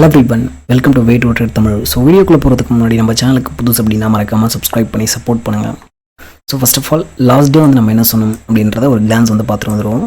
Hello people, welcome to wait trade Tamil. So வீடியோக்குள்ளே போகிறதுக்கு முன்னாடி நம்ம சேனலுக்கு புதுசு அப்படின்னா மறக்காமல் சப்ஸ்கிரைப் பண்ணி சப்போர்ட் பண்ணுங்கள். So first of all last day வந்து நம்ம என்ன சொன்னோம் அப்படின்றத ஒரு கிளான்ஸ் வந்து பார்த்துட்டு வந்துடுவோம்.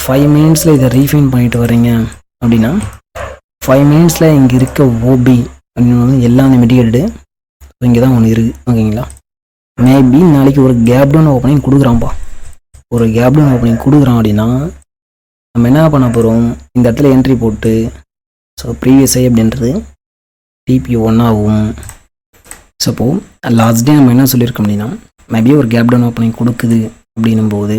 5 மினிட்ஸில் இதை ரீஃபைன் பண்ணிட்டு வரீங்க அப்படின்னா 5 மினிட்ஸில் இங்கே இருக்க ஓபி அப்படின்னு வந்து எல்லாமே மெட்டீரியல்டு இங்கே தான் ஒன்று இருக்குது. ஓகேங்களா? மேபி நாளைக்கு ஒரு கேப் டவுன் ஓப்பனிங் கொடுக்குறான்ப்பா. ஒரு கேப் டவுன் ஓப்பனிங் கொடுக்குறான் அப்படின்னா நம்ம என்ன பண்ண போகிறோம், இந்த இடத்துல என்ட்ரி போட்டு ஸோ ப்ரீவியஸ் ஐ அப்படின்றது TP1 ஆகும். ஸோ அப்போது லாஸ்ட் டே நம்ம என்ன சொல்லியிருக்கோம் அப்படின்னா மேபி ஒரு கேப் டவுன் ஓப்பனிங் கொடுக்குது அப்படின்னும் போது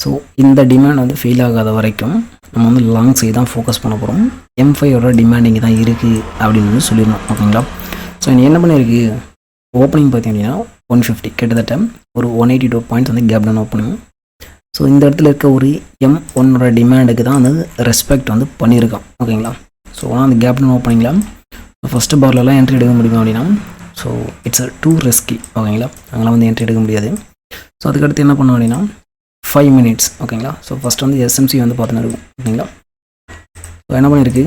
ஸோ இந்த டிமாண்ட் வந்து ஃபெயில் ஆகாத வரைக்கும் நம்ம வந்து லாங் சைடு தான் ஃபோக்கஸ் பண்ண போகிறோம். M5ஓட டிமாண்ட் இங்கே தான் இருக்குது அப்படின்னு வந்து சொல்லிடணும். ஓகேங்களா? ஸோ இனி என்ன பண்ணியிருக்கு, ஓப்பனிங் பார்த்திங்க அப்படின்னா 150 கிட்டத்தட்ட ஒரு 182 பாயிண்ட்ஸ் வந்து கேப் டவுன் ஓப்பனிங். ஸோ இந்த இடத்துல இருக்க ஒரு M1ஓட டிமாண்டுக்கு தான் வந்து ரெஸ்பெக்ட் வந்து பண்ணியிருக்கான். ஓகேங்களா? ஸோ ஆனால் அந்த கேப் டவுன் ஓப்பனிங்கில் ஃபஸ்ட்டு பார்லலாம் என்ட்ரி எடுக்க முடியும் அப்படின்னா ஸோ இட்ஸ் டூ ரிஸ்கி. ஓகேங்களா? அங்கெல்லாம் வந்து என்ட்ரி எடுக்க முடியாது. ஸோ அதுக்கடுத்து என்ன பண்ணோம் அப்படின்னா 5 மினிட்ஸ். ஓகேங்களா? ஸோ ஃபஸ்ட்டு வந்து SMC வந்து பார்த்துன்னு இருக்கும். ஓகேங்களா? ஸோ என்ன பண்ணியிருக்கு,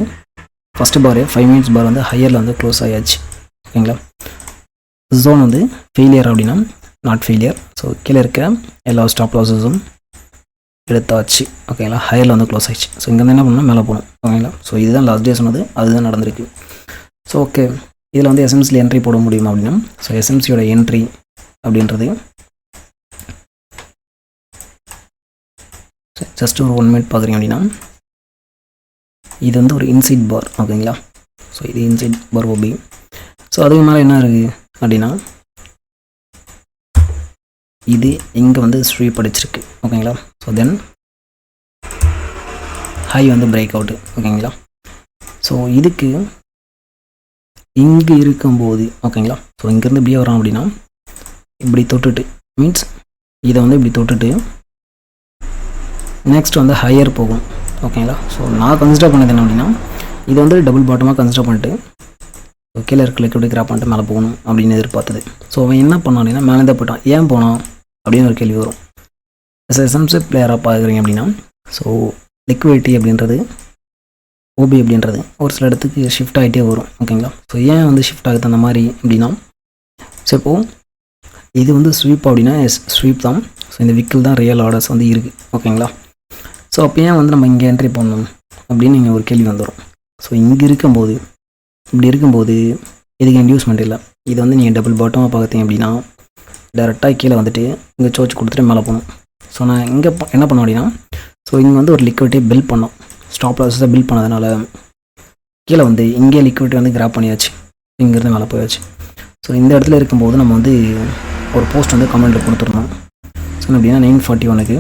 ஃபஸ்ட்டு பாரு 5 மினிட்ஸ் பார் வந்து ஹையரில் வந்து க்ளோஸ் ஆகியாச்சு. ஓகேங்களா? ஜோன் வந்து ஃபெயிலியர் அப்படின்னா நாட் ஃபெயிலியர். ஸோ கீழே இருக்க எல்லா ஸ்டாப் லாஸஸும் எடுத்தாச்சு. ஓகேங்களா? ஹையரில் வந்து க்ளோஸ் ஆகிடுச்சு. ஸோ இங்கேருந்து என்ன பண்ணால் மேலே போகணும். ஓகேங்களா? ஸோ இதுதான் லாஸ்ட் டே சொன்னது, அதுதான் நடந்திருக்கு. ஸோ ஓகே, இதில் வந்து SMCயில் என்ட்ரி போட முடியுமா அப்படின்னா ஸோ SMCயோட என்ட்ரி அப்படின்றது ஜஸ்ட் ஒரு 1 மினிட் பார்க்குறீங்க அப்படின்னா இது வந்து ஒரு இன்சைட் பார். ஓகேங்களா? ஸோ இது இன்சைட் பார் ஓபி. ஸோ அதுக்கு மேலே என்ன இருக்குது அப்படின்னா இது இங்கே வந்து ஸ்வீப் அடிச்சிருக்கு. ஓகேங்களா? ஸோ தென் ஹை வந்து பிரேக் அவுட்டு. ஓகேங்களா? ஸோ இதுக்கு இங்கே இருக்கும்போது ஓகேங்களா, ஸோ இங்கேருந்து இப்படியே வரோம் அப்படின்னா இப்படி தொட்டுட்டு மீன்ஸ் இதை வந்து இப்படி தொட்டுட்டு நெக்ஸ்ட் வந்து ஹையர் போகும். ஓகேங்களா? ஸோ நான் கன்சிடர் பண்ணது என்ன அப்படின்னா இது வந்து டபுள் பாட்டமாக கன்சிடர் பண்ணிட்டு கீழே இருக்க எப்படி கிராப் பண்ணிட்டு மேலே போகணும் அப்படின்னு எதிர்பார்த்தது. ஸோ அவன் என்ன பண்ணான் அப்படின்னா மேலே தான் போயிட்டான். ஏன் போனான் அப்படின்னு ஒரு கேள்வி வரும். SMC பிளேயராக பார்க்குறீங்க அப்படின்னா ஸோ லிக்விடிட்டி அப்படின்றது ஓபி அப்படின்றது ஒரு சில இடத்துக்கு ஷிஃப்ட் ஆகிட்டே வரும். ஓகேங்களா? ஸோ ஏன் வந்து ஷிஃப்ட் ஆகுது அந்த மாதிரி அப்படின்னா ஸோ இப்போது இது வந்து ஸ்வீப் அப்படின்னா ஸ்வீப் தான். ஸோ இந்த விக்கில் தான் ரியல் ஆர்டர்ஸ் வந்து இருக்குது. ஓகேங்களா? ஸோ அப்போ ஏன் வந்து நம்ம இங்கே என்ட்ரி பண்ணணும் அப்படின்னு நீங்கள் ஒரு கேள்வி வந்துடும். ஸோ இங்கே இருக்கும்போது இப்படி இருக்கும்போது இதுக்கு இன்டியூஸ்மெண்ட் இல்லை. இது வந்து நீங்கள் டபுள் பாட்டமாக பார்த்தீங்க அப்படின்னா டேரெக்டாக கீழே வந்துட்டு இங்கே சோச்சு கொடுத்துட்டு மேலே போகணும். ஸோ நான் இங்கே என்ன பண்ணோம் அப்படின்னா ஸோ இங்கே வந்து ஒரு லிக்விடிட்டியை பில்ட் பண்ணோம். ஸ்டாப் லாஸஸை பில்ட் பண்ணதுனால கீழே வந்து இங்கே லிக்விடிட்டி வந்து கிராப் பண்ணியாச்சு, இங்கேருந்து மேலே போயாச்சு. ஸோ இந்த இடத்துல இருக்கும்போது நம்ம வந்து ஒரு போஸ்ட் வந்து கமெண்ட்டில் கொடுத்துருந்தோம். ஸோ அப்படின்னா 941க்கு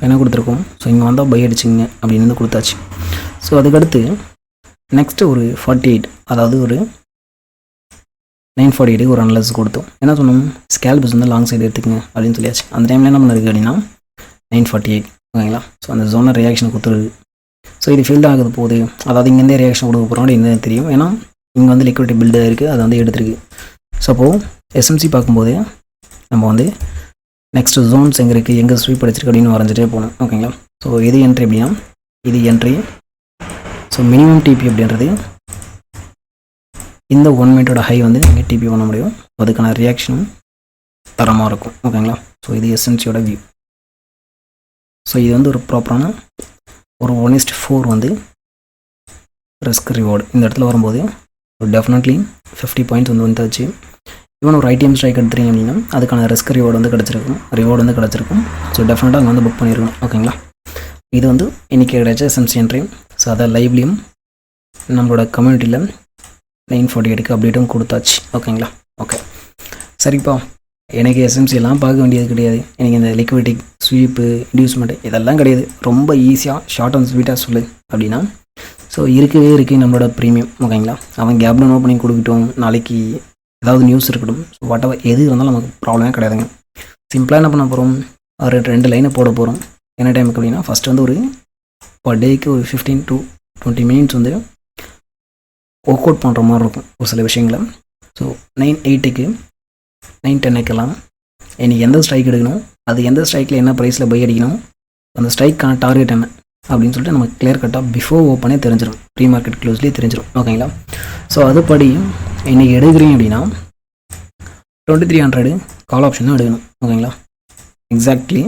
என்ன கொடுத்துருக்கோம், ஸோ இங்கே வந்தால் பை அடிச்சிங்க அப்படின்னு வந்து கொடுத்தாச்சு. ஸோ அதுக்கடுத்து நெக்ஸ்ட்டு ஒரு 48 அதாவது ஒரு 948க்கு ஒரு அனலைஸ் கொடுத்தோம். என்ன சொன்னோம், ஸ்கேல்பஸ் வந்து லாங் சைடு எடுத்துக்கங்க அப்படின்னு சொல்லியாச்சு. அந்த டைமில் என்ன பண்ணிருக்கு அப்படின்னா 948. ஓகேங்களா? ஸோ அந்த ஜோனை ரியாக்ஷன் கொடுத்துருக்கு. ஸோ இது ஃபீல்ட் ஆகுது போகுது, அதாவது இங்கேருந்தே ரியாக்ஷன் கொடுக்க போகிறோம் அப்படின்னு தெரியும். ஏன்னா இங்கே வந்து லிக்விடிட்டி பில்டாக இருக்குது, அதை வந்து எடுத்துருக்கு. ஸோ அப்போது SMC பார்க்கும்போது நம்ம வந்து நெக்ஸ்ட்டு ஜோன்ஸ் எங்கே இருக்குது, எங்கே ஸ்வீப் அடிச்சிருக்கு அப்படின்னு வரைஞ்சிட்டே போகணும். ஓகேங்களா? ஸோ இது என்ட்ரி அப்படின்னா இது என்ட்ரி. ஸோ மினிமம் TP அப்படின்றது இந்த 1 மினிட்டோட ஹை வந்து நீங்கள் TP பண்ண முடியும். அதுக்கான ரியாக்ஷனும் தரமாக இருக்கும். ஓகேங்களா? ஸோ இது SMCயோட வியூ. ஸோ இது வந்து ஒரு ப்ராப்பரான ஒரு 1:4 வந்து ரிஸ்க் ரிவார்டு இந்த இடத்துல வரும்போது டெஃபினெட்லி 50 பாயிண்ட்ஸ் வந்து வந்துச்சு. ஈவன் ஒரு ITM ஸ்ட்ரைக் எடுத்துறீங்க அப்படின்னா அதுக்கான ரிஸ்க் ரிவார்டு வந்து கிடச்சிருக்கும். ஸோ டெஃபினட்டாக அங்கே வந்து புக் பண்ணியிருக்கணும். ஓகேங்களா? இது வந்து இன்றைக்கி கிடைச்ச SMC என்ட்ரி. ஸோ அதை லைவ்லேயும் நம்மளோட கம்யூனிட்டியில் 948க்கு அப்டேட்டும் கொடுத்தாச்சு. ஓகேங்களா? ஓகே சரிப்பா, எனக்கு SMC எல்லாம் பார்க்க வேண்டியது கிடையாது. எனக்கு இந்த லிக்விடிட்டி ஸ்வீப்பு இன்டியூஸ்மெண்ட் இதெல்லாம் கிடையாது. ரொம்ப ஈஸியாக ஷார்ட் அண்ட் ஸ்வீட்டாக சொல்லு அப்படின்னா ஸோ இருக்கவே இருக்குது நம்மளோட ப்ரீமியம். ஓகேங்களா? அவன் கேப் டவுன் ஓப்பனிங் கொடுக்கட்டும், நாளைக்கு ஏதாவது நியூஸ் இருக்கட்டும், ஸோ வாட் எவர் எது இருந்தாலும் நமக்கு ப்ராப்ளமே கிடையாதுங்க. சிம்பிளாக என்ன பண்ண போகிறோம், ஒரு 2 லைனை போட போகிறோம். என்ன டைமுக்கு அப்படின்னா ஃபஸ்ட்டு வந்து ஒரு பர் டேக்கு ஒரு 15 to 20 மினிட்ஸ் வந்து ஒர்க் அவுட் பண்ணுற மாதிரி இருக்கும் ஒரு சில விஷயங்களை. ஸோ 9:08க்கு 9:10க்கெல்லாம் எனக்கு எந்த ஸ்ட்ரைக் எடுக்கணும், அது எந்த ஸ்ட்ரைக்கில் என்ன ப்ரைஸில் பை அடிக்கணும், அந்த ஸ்ட்ரைக்கான டார்கெட் என்ன, அப்படின்னு சொல்லிட்டு நமக்கு கிளியர் கட்டாக பிஃபோர் ஓப்பனே தெரிஞ்சிடும், ப்ரீ மார்க்கெட் க்ளோஸ்லேயே தெரிஞ்சிடும். ஓகேங்களா. ஸோ அதுபடி இன்றைக்கி எடுக்கிறீங்க அப்படின்னா 2300 கால் ஆப்ஷன் தான் எடுக்கணும். ஓகேங்களா. எக்ஸாக்ட்லி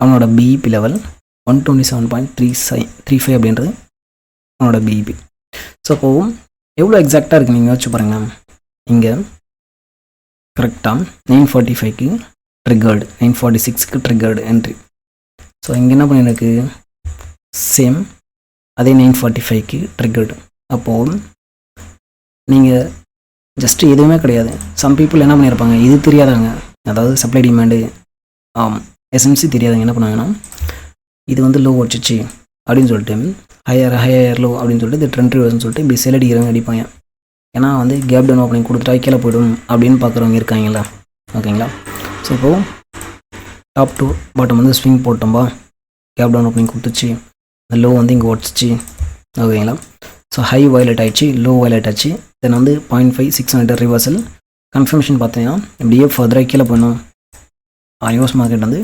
அவனோட பிஇபி லெவல் 127.35 அப்படின்றது அவனோட பிஇபி. ஸோ அப்போது எவ்வளோ எக்ஸாக்டாக இருக்குது நீங்கள் யோசிச்சு பாருங்களேன். இங்கே கரெக்டாக 945க்கு ட்ரிகர்டு, 946க்கு ட்ரிகர்டு என்ட்ரி. ஸோ இங்கே என்ன பண்ணியிருக்கு, சேம் அதே 945க்கு ட்ரிகர்டு. அப்போது நீங்கள் ஜஸ்ட்டு எதுவுமே கிடையாது. சம் பீப்புள் என்ன பண்ணியிருப்பாங்க, இது தெரியாதவங்க, அதாவது சப்ளை டிமாண்டு எஸ்எம்சி தெரியாதவங்க என்ன பண்ணாங்கன்னா, இது வந்து லோ வச்சுச்சு அப்படின்னு சொல்லிட்டு ஹையர் லோ அப்படின்னு சொல்லிட்டு இது ட்ரெண்ட் ரிவர்ஸ்னு சொல்லிட்டு இப்படி சேல் அடிக்கிறவங்க அடிப்பாங்க. ஏன்னா வந்து கேப் டவுன் ஓப்பனிங் கொடுத்துட்டா கீழே போய்டும் அப்படின்னு பார்க்குறவங்க இருக்காங்களா. ஓகேங்களா. ஸோ இப்போது டாப் டு பாட்டம் வந்து ஸ்விங் போட்டோம்பா, கேப் டவுன் ஓப்பனிங் கொடுத்துச்சு, இந்த லோ வந்து இங்கே உடச்சிச்சு. ஓகேங்களா. ஸோ ஹை வயலேட் ஆகிடுச்சு, லோ வயலேட் ஆச்சு, தென் வந்து 0.5600 ரிவர்சல் கன்ஃபர்மேஷன் பார்த்தீங்கன்னா இப்படியே ஃபர்தராக கீழே போயிடும். யூஎஸ் மார்க்கெட் வந்து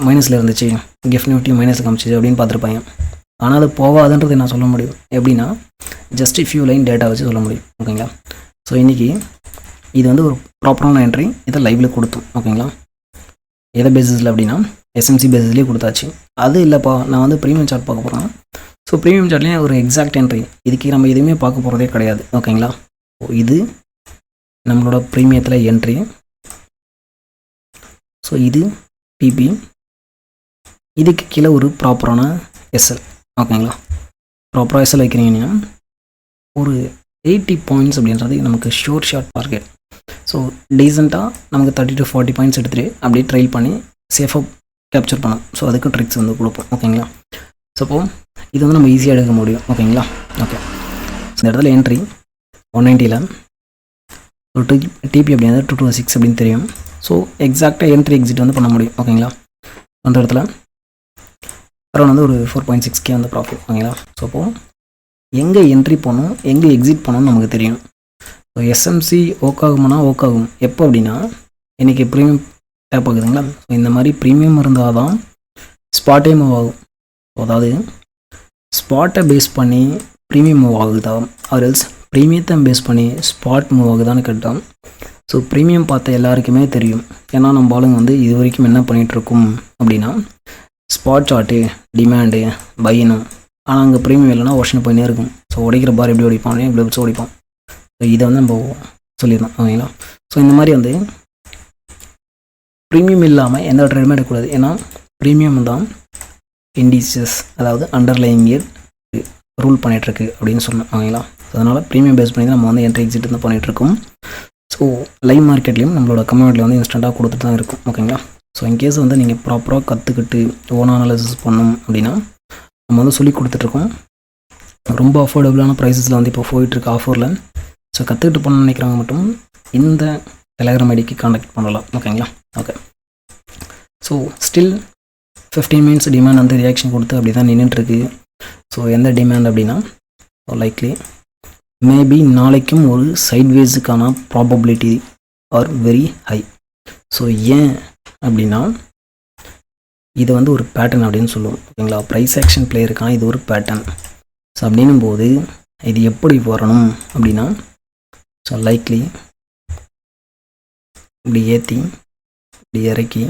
மைனஸில் இருந்துச்சு, கிஃப்ட் நிஃப்டி மைனஸில் காமிச்சிச்சு அப்படின்னு பார்த்துருப்பாங்க. ஆனால் அது போகாதுன்றது நான் சொல்ல முடியும் எப்படின்னா, ஜஸ்ட் ஃபியூ லைன் டேட்டா வச்சு சொல்ல முடியும். ஓகேங்களா. ஸோ இன்றைக்கி இது வந்து ஒரு ப்ராப்பரான என்ட்ரி, இதை லைவில் கொடுத்தோம். ஓகேங்களா. எதை பேசிஸில் அப்படின்னா எஸ்எம்சி பேசிஸ்லேயே கொடுத்தாச்சு. அது இல்லைப்பா நான் வந்து ப்ரீமியம் சார்ட் பார்க்க போகிறேன். ஸோ ப்ரீமியம் சார்ட்லேயே ஒரு எக்ஸாக்ட் என்ட்ரி, இதுக்கு நம்ம எதுவுமே பார்க்க போகிறதே கிடையாது. ஓகேங்களா. இது நம்மளோட ப்ரீமியத்தில் என்ட்ரி. ஸோ இது பிபி, இதுக்கு கீழே ஒரு ப்ராப்பரான எஸ்எல். ஓகேங்களா. ப்ராப்பராக எஸ்எல் வைக்கிறீங்கன்னா ஒரு 80 பாயிண்ட்ஸ் அப்படின்றது நமக்கு ஷோர் ஷார்ட் டார்கெட். ஸோ டீசெண்டாக நமக்கு 30 to 40 பாயிண்ட்ஸ் எடுத்துகிட்டு அப்படியே ட்ரைல் பண்ணி சேஃபாக கேப்சர் பண்ணோம். ஸோ அதுக்கு ட்ரிக்ஸ் வந்து கொடுப்போம். ஓகேங்களா. ஸோ அப்போது இது வந்து நம்ம ஈஸியாக எடுக்க முடியும். ஓகேங்களா. ஓகே. இந்த இடத்துல என்ட்ரி 190ல் ஒரு டிபி அப்படிங்கிறது 226 அப்படின்னு தெரியும். ஸோ எக்ஸாக்டாக என்ட்ரி எக்ஸிட் வந்து பண்ண முடியும். ஓகேங்களா. அந்த இடத்துல அரௌண்ட் வந்து ஒரு 4.6K வந்து ப்ராஃபிட். ஓகேங்களா. ஸோ அப்போது எங்கே என்ட்ரி பண்ணணும் எங்கே எக்ஸிட் பண்ணணும்னு நமக்கு தெரியும். ஸோ எஸ்எம்சி ஒர்க் ஆகும்னா ஒர்க் ஆகும் எப்போ அப்படின்னா, இன்றைக்கி ப்ரீமியம் டேப் ஆகுதுங்களா. ஸோ இந்த மாதிரி ப்ரீமியம் இருந்தால் தான் ஸ்பாட்டே மூவ் ஆகும். அதாவது ஸ்பாட்டை பேஸ் பண்ணி ப்ரீமியம் மூவ் ஆகுதா, ஆர்எல்ஸ் ப்ரீமியத்தை பேஸ் பண்ணி ஸ்பாட் மூவ் ஆகுதான்னு கேட்டால், ஸோ ப்ரீமியம் பார்த்த எல்லாருக்குமே தெரியும். ஏன்னா நம்ம ஆளுங்க வந்து இது வரைக்கும் என்ன பண்ணிகிட்ருக்கோம் அப்படின்னா, ஸ்பாட் சார்ட்டு டிமாண்டு பையனும், ஆனால் அங்கே ப்ரீமியம் இல்லைனா ஒர்ஷன் போயினே இருக்கும். ஸோ உடைக்கிற பார் எப்படி உடைப்பான், இப்படி வச்சு உடைப்போம். ஸோ இதை வந்து நம்ம சொல்லியிருந்தோம். ஓகேங்களா. ஸோ இந்த மாதிரி வந்து ப்ரீமியம் இல்லாமல் எந்த ட்ரேடுமே எடுக்கக்கூடாது. ஏன்னா ப்ரீமியம் தான் இண்டிசஸ், அதாவது அண்டர்லைங் இயர் ரூல் பண்ணிகிட்ருக்கு அப்படின்னு சொன்னோம். ஓகேங்களா. அதனால் ப்ரீமியம் பேஸ் பண்ணி தான் நம்ம வந்து என்ட்ரி எக்ஸிட் வந்து பண்ணிகிட்ருக்கோம். ஸோ லைவ் மார்க்கெட்லேயும் நம்மளோட கம்யூனிட்டியில் வந்து இன்ஸ்டண்ட்டாக கொடுத்துட்டு தான் இருக்கும். ஓகேங்களா. ஸோ இன்கேஸ் வந்து நீங்கள் ப்ராப்பராக கற்றுக்கிட்டு ஓன் அனாலிசிஸ் பண்ணணும் அப்படின்னா நம்ம வந்து சொல்லி கொடுத்துட்ருக்கோம். ரொம்ப அஃபோர்டபுளான ப்ரைஸஸில் வந்து இப்போ போயிட்டுருக்கு ஆஃபரில். ஸோ கற்றுக்கிட்டு பண்ண நினைக்கிறவங்க மட்டும் இந்த டெலகிராம் ஐடிக்கு கான்டாக்ட் பண்ணலாம். ஓகேங்களா. Okay. So still 15 minutes demand வந்து ரியாக்ஷன் கொடுத்து அப்படி தான் நின்றுட்டுருக்கு. ஸோ எந்த டிமாண்ட் அப்படின்னா லைக்லி மேபி நாளைக்கும் ஒரு சைட்வேஸுக்கான probability are very high. So ஏன் அப்படின்னா இது வந்து ஒரு பேட்டர்ன் அப்படின்னு சொல்லுவோம். ஓகேங்களா. ப்ரைஸ் ஆக்ஷன் பிளேயருக்கான இது ஒரு பேட்டர்ன். ஸோ அப்படின்னும் போது இது எப்படி வரணும் அப்படின்னா, ஸோ லைக்லி இப்படி ஏற்றி இப்படி இறக்கி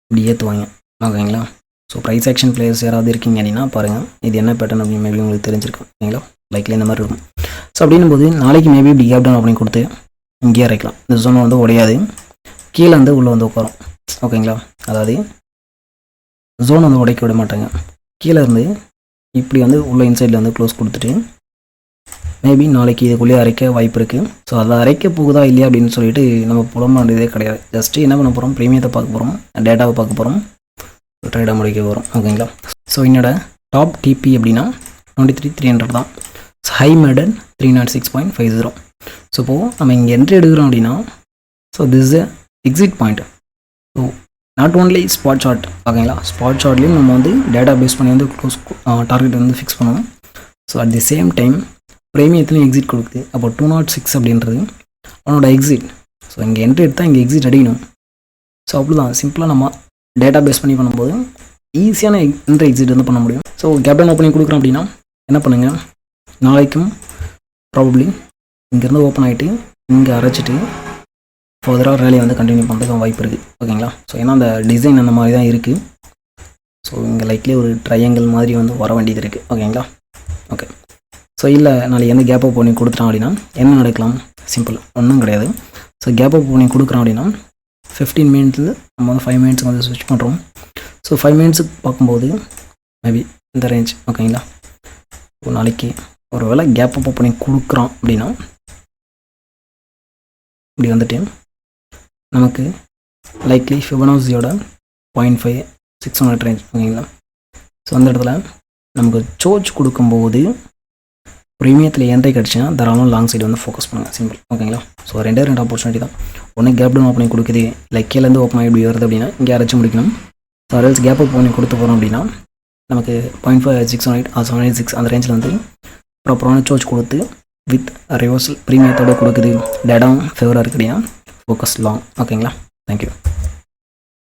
இப்படி ஏற்றுவாங்க. ஓகேங்களா. ஸோ ப்ரைஸ் ஆக்ஷன் பிளேயர்ஸ் யாராவது இருக்கீங்க அப்படின்னா பாருங்கள், இது என்ன பேட்டர்ன் அப்படின்னு மேபி உங்களுக்கு தெரிஞ்சிருக்கும். ஓகேங்களா. லைக்லி இந்த மாதிரி இருக்கும். ஸோ அப்படின்னும் போது நாளைக்கு மேபி இப்படி கேப் டவுன் அப்படின்னு கொடுத்து இங்கேயே இறக்கலாம். இந்த ஜோன் வந்து உடையாது, கீழே வந்து உள்ளே வந்து உட்காரும். ஓகேங்களா. அதாவது ஜோன் வந்து உடைக்க விட மாட்டாங்க, கீழே இருந்து இப்படி வந்து உள்ள இன்சைடில் வந்து க்ளோஸ் கொடுத்துட்டு மேபி நாளைக்கு இதுக்குள்ளேயே அரைக்க வாய்ப்பு இருக்குது. ஸோ அதை அரைக்க போகுதா இல்லையா அப்படின்னு சொல்லிட்டு நம்ம புலம்ப வேண்டியதே கிடையாது. ஜஸ்ட்டு என்ன பண்ண போகிறோம், ப்ரீமியத்தை பார்க்க போகிறோம், டேட்டாவை பார்க்க போகிறோம், ட்ரேடாக முடிக்க போகிறோம். ஓகேங்களா. ஸோ என்னோட டாப் டிபி அப்படின்னா 23,300 தான். High maiden 306.50. ஸோ இப்போது நம்ம இங்கே என்ட்ரி எடுக்கிறோம் அப்படின்னா, so this is exit point. So not only spot chart. ஓகேங்களா. ஸ்பாட் சார்ட்லேயும் நம்ம வந்து டேட்டா பேஸ் பண்ணி வந்து க்ளோஸ் டார்கெட் வந்து ஃபிக்ஸ் பண்ணணும். So at the same time ப்ரீமியத்துலையும் எக்ஸிட் கொடுக்குது. அப்போ 206 அப்படின்றது அவனோட எக்ஸிட். ஸோ இங்கே என்ட்ரி எடுத்தால் இங்கே எக்ஸிட் அடிக்கணும். ஸோ அப்படி தான் சிம்பிளாக நம்ம டேட்டா பேஸ் பண்ணி பண்ணும்போது ஈஸியான என்ட்ரி எக்ஸிட் வந்து பண்ண முடியும். ஸோ கேப் டவுன் ஓப்பனிங் கொடுக்குறோம் அப்படின்னா என்ன பண்ணுங்கள், நாளைக்கும் ப்ராபப்ளி இங்கேருந்து ஓப்பன் ஆகிட்டு இங்கே அரைச்சிட்டு ஃபர்தராக ரேலியை வந்து கண்டினியூ பண்ணுறதுக்கு வாய்ப்பு இருக்குது. ஓகேங்களா? ஸோ ஏன்னா அந்த டிசைன் அந்த மாதிரி தான் இருக்குது. ஸோ இங்கே லைக்லி ஒரு ட்ரையாங்கிள் மாதிரி வந்து வர வேண்டியது இருக்குது. ஓகேங்களா? ஓகே. ஸோ இல்லை நாளைக்கு எந்த கேப் அப் பண்ணி கொடுத்துட்டோம் அப்படின்னா என்ன நடக்கலாம், சிம்பிள் ஒன்றும் கிடையாது. ஸோ கேப் அப் பண்ணி கொடுக்குறோம் அப்படின்னா 15 மினிட்ஸில் நம்ம வந்து 5 மினிட்ஸுக்கு வந்து ஸ்விட்ச் பண்ணுறோம். ஸோ 5 மினிட்ஸுக்கு பார்க்கும்போது மேபி இந்த ரேஞ்ச். ஓகேங்களா? ஒரு நாளைக்கு ஒரு வேளை கேப் அப் பண்ணி கொடுக்குறோம் அப்படின்னா இப்படி வந்துட்டு நமக்கு லைக்லி ஃபிபனாசியோட 0.5 600 ரேஞ்ச். ஓகேங்களா? ஸோ அந்த இடத்துல நமக்கு சோர்ச் கொடுக்கும்போது ப்ரீமியத்தில் என்ட்ரி கிடச்சுன்னா தாராளமாக லாங் சைடு வந்து ஃபோக்கஸ் பண்ணுங்கள். சிம்பிள். ஓகேங்களா? ஸோ ரெண்டு ஆப்பர்ச்சுனிட்டி தான். ஒன்று கேப் டவுன் ஓப்பனிங் கொடுக்குது, லைக் கீழேருந்து ஓப்பன் ஆகி இப்படி வருது அப்படின்னா இங்கே அரைச்சி முடிக்கணும். ஸோ அதர்ஸ் கேப் அப் பண்ணி கொடுத்து போகிறோம் அப்படின்னா நமக்கு 0.5 600 786 அந்த ரேஞ்சில் வந்து ப்ராப்பரான சோர்ச் கொடுத்து வித் ரிவர்சல் ப்ரீமியத்தோடு கொடுக்குது, டேடாவும் ஃபேவராக இருக்குது அப்படின்னா ஃபோக்கஸ் லாங். ஓகேங்களா? தேங்க்யூ.